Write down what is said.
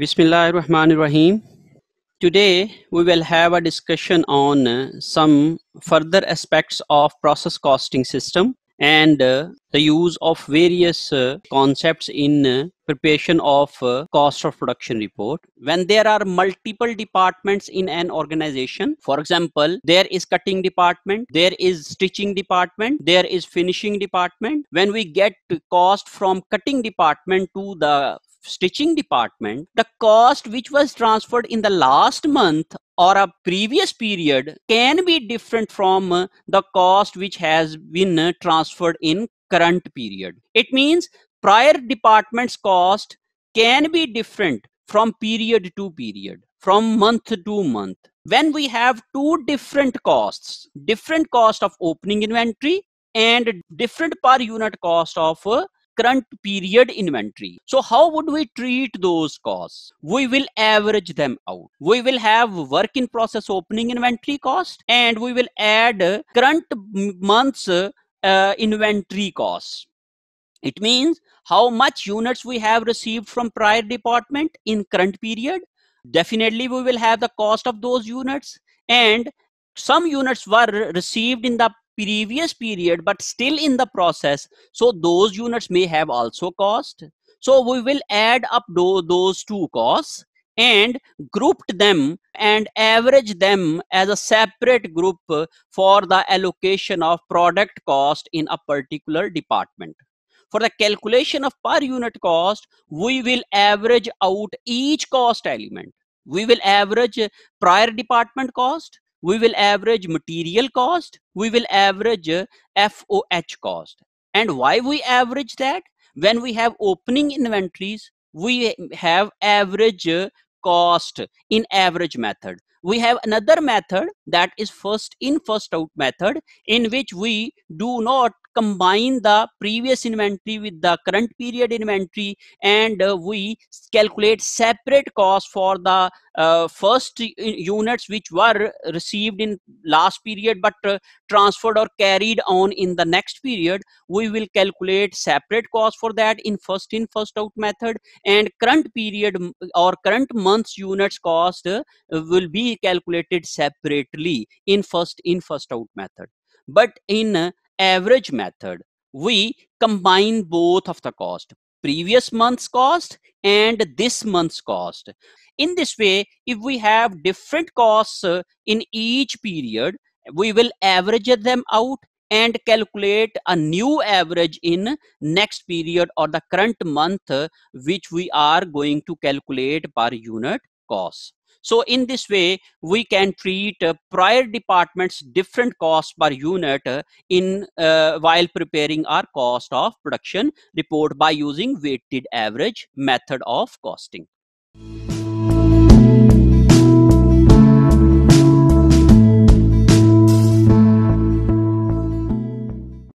Bismillahirrahmanirrahim. Today we will have a discussion on some further aspects of process costing system and the use of various concepts in preparation of cost of production report. When there are multiple departments in an organization, for example, there is cutting department, there is stitching department, there is finishing department. When we get cost from cutting department to the stitching department, the cost which was transferred in the last month or a previous period can be different from the cost which has been transferred in current period. It means prior department's cost can be different from period to period, from month to month. When we have two different costs, different cost of opening inventory and different per unit cost of current period inventory. So how would we treat those costs? We will average them out. We will have work in process opening inventory cost and we will add current month's inventory costs. It means how much units we have received from prior department in current period. Definitely we will have the cost of those units, and some units were received in the previous period but still in the process, so those units may have also cost. So we will add up those two costs and grouped them and average them as a separate group for the allocation of product cost in a particular department. For the calculation of per unit cost, we will average out each cost element. We will average prior department cost, we will average material cost, we will average FOH cost. And why we average that? When we have opening inventories, we have average cost in average method. We have another method, that is first in first out method, in which we do not combine the previous inventory with the current period inventory, and we calculate separate cost for the first units which were received in last period but transferred or carried on in the next period. We will calculate separate cost for that in first out method, and current period or current month's units cost will be calculated separately in first out method. But in average method, we combine both of the cost, previous month's cost and this month's cost. In this way, if we have different costs in each period, we will average them out and calculate a new average in next period or the current month which we are going to calculate per unit cost. So in this way, we can treat prior departments different costs per unit in while preparing our cost of production report by using weighted average method of costing.